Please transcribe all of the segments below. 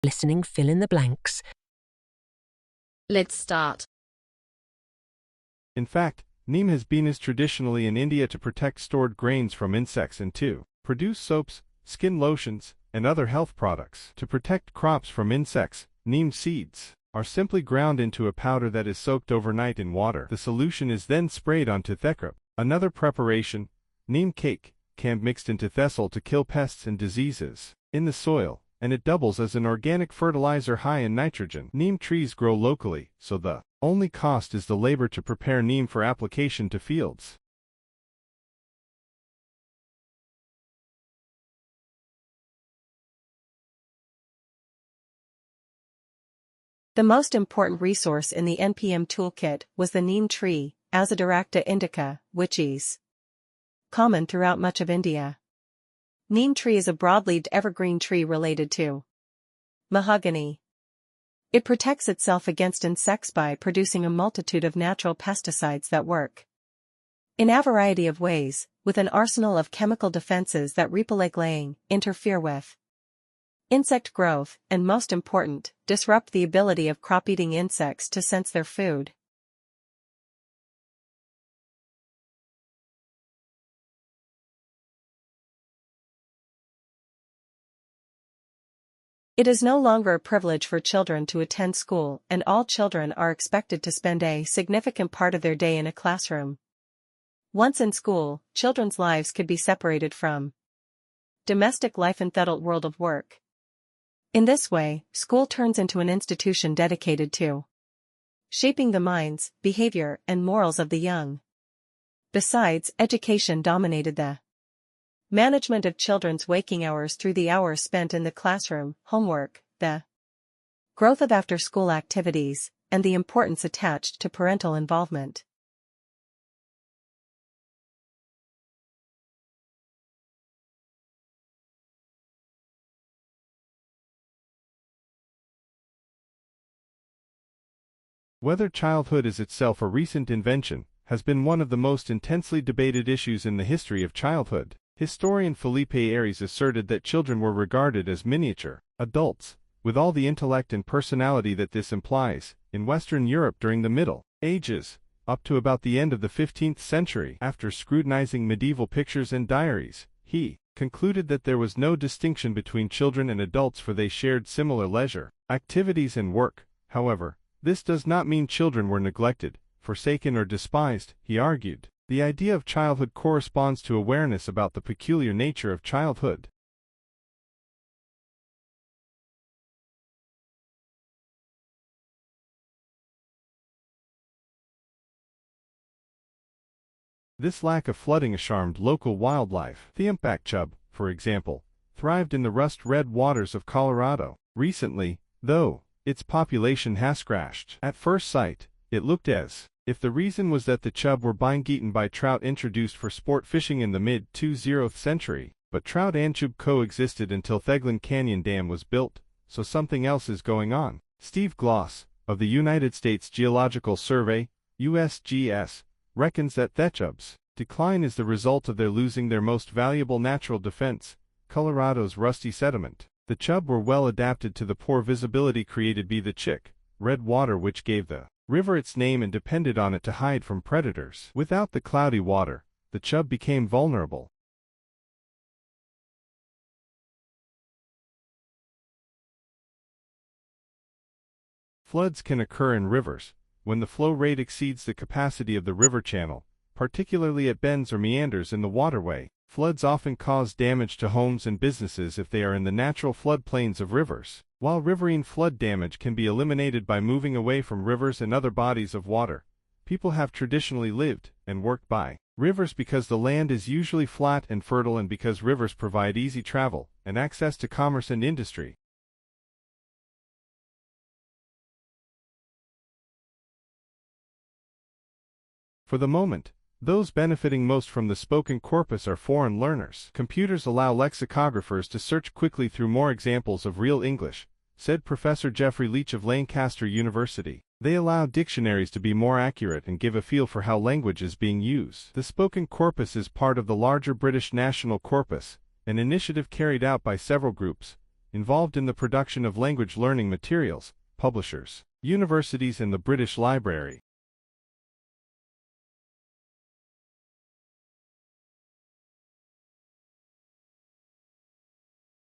Listening, fill in the blanks. Let's start. In fact, neem has been used traditionally in India to protect stored grains from insects and to produce soaps, skin lotions, and other health products. To protect crops from insects, neem seeds are simply ground into a powder that is soaked overnight in water. The solution is then sprayed onto theckrop. Another preparation, neem cake, can be mixed into thistle to kill pests and diseases in the soil, and it doubles as an organic fertilizer high in nitrogen. Neem trees grow locally, so the only cost is the labor to prepare neem for application to fields. The most important resource in the NPM toolkit was the neem tree, Azadirachta indica, which is common throughout much of India. Neem tree is a broad-leaved evergreen tree related to mahogany. It protects itself against insects by producing a multitude of natural pesticides that work in a variety of ways, with an arsenal of chemical defenses that repel laying, interfere with insect growth, and most important, disrupt the ability of crop-eating insects to sense their food. It is no longer a privilege for children to attend school, and all children are expected to spend a significant part of their day in a classroom. Once in school, children's lives could be separated from domestic life and the adult world of work. In this way, school turns into an institution dedicated to shaping the minds, behavior, and morals of the young. Besides, education dominated the management of children's waking hours through the hours spent in the classroom, homework, the growth of after-school activities, and the importance attached to parental involvement. Whether childhood is itself a recent invention has been one of the most intensely debated issues in the history of childhood. Historian Felipe Aries asserted that children were regarded as miniature adults, with all the intellect and personality that this implies, in Western Europe during the Middle Ages, up to about the end of the 15th century. After scrutinizing medieval pictures and diaries, he concluded that there was no distinction between children and adults, for they shared similar leisure, activities and work. However, this does not mean children were neglected, forsaken or despised, he argued. The idea of childhood corresponds to awareness about the peculiar nature of childhood. This lack of flooding harmed local wildlife. The humpback chub, for example, thrived in the rust-red waters of Colorado. Recently, though, its population has crashed. At first sight, it looked as if the reason was that the chub were being eaten by trout introduced for sport fishing in the mid-20th century, but trout and chub coexisted until Thegland Canyon Dam was built, so something else is going on. Steve Gloss, of the United States Geological Survey, USGS, reckons that the chub's decline is the result of their losing their most valuable natural defense, Colorado's rusty sediment. The chub were well adapted to the poor visibility created by the chick, red water, which gave the river its name and depended on it to hide from predators. Without the cloudy water, the chub became vulnerable. Floods can occur in rivers when the flow rate exceeds the capacity of the river channel, particularly at bends or meanders in the waterway. Floods often cause damage to homes and businesses if they are in the natural floodplains of rivers. While riverine flood damage can be eliminated by moving away from rivers and other bodies of water, people have traditionally lived and worked by rivers because the land is usually flat and fertile, and because rivers provide easy travel and access to commerce and industry. For the moment, those benefiting most from the spoken corpus are foreign learners. Computers allow lexicographers to search quickly through more examples of real English, said Professor Jeffrey Leach of Lancaster University. They allow dictionaries to be more accurate and give a feel for how language is being used. The spoken corpus is part of the larger British National Corpus, an initiative carried out by several groups, involved in the production of language learning materials, publishers, universities and the British Library.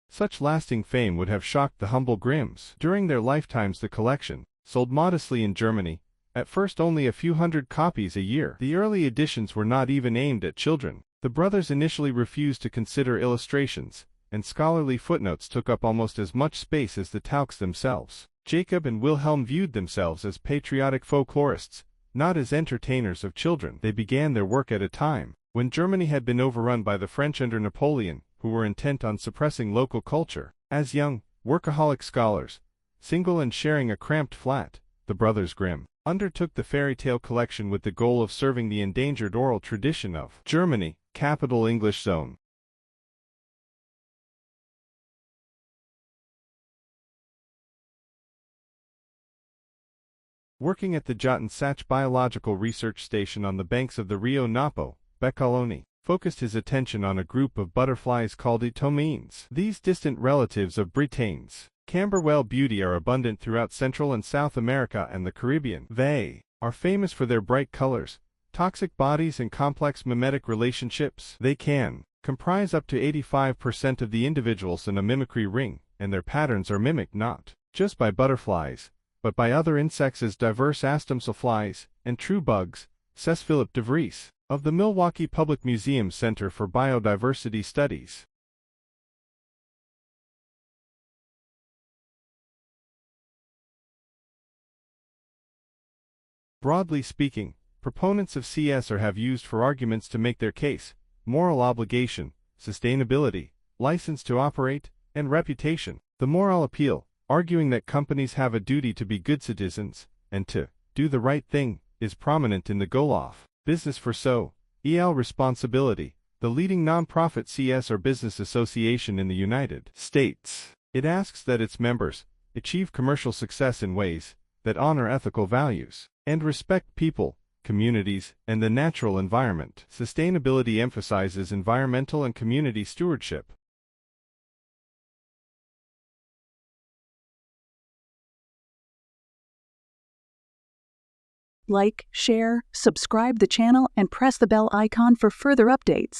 Such lasting fame would have shocked the humble Grimms. During their lifetimes the collection sold modestly in Germany, at first only a few hundred copies a year. The early editions were not even aimed at children. The brothers initially refused to consider illustrations, and scholarly footnotes took up almost as much space as the Tauks themselves. Jacob and Wilhelm viewed themselves as patriotic folklorists, not as entertainers of children. They began their work at a time when Germany had been overrun by the French under Napoleon, who were intent on suppressing local culture. As young, workaholic scholars, single and sharing a cramped flat, the brothers Grimm undertook the fairy tale collection with the goal of serving the endangered oral tradition of Germany, capital English zone. Working at the Jottensach Biological Research Station on the banks of the Rio Napo, Beccoloni focused his attention on a group of butterflies called etomines. These distant relatives of Britain's Camberwell beauty are abundant throughout Central and South America and the Caribbean. They are famous for their bright colors, toxic bodies and complex mimetic relationships. They can comprise up to 85% of the individuals in a mimicry ring, and their patterns are mimicked not just by butterflies, but by other insects as diverse as damselflies and true bugs, says Philip de Vries of the Milwaukee Public Museum Center for Biodiversity Studies. Broadly speaking, proponents of CS have used for arguments to make their case: moral obligation, sustainability, license to operate, and reputation. The moral appeal, arguing that companies have a duty to be good citizens and to do the right thing, is prominent in the Goloff Business for So.el Responsibility, the leading non-profit CSR business association in the United States. It asks that its members achieve commercial success in ways that honor ethical values and respect people, communities, and the natural environment. Sustainability emphasizes environmental and community stewardship. Like, share, subscribe the channel, and press the bell icon for further updates.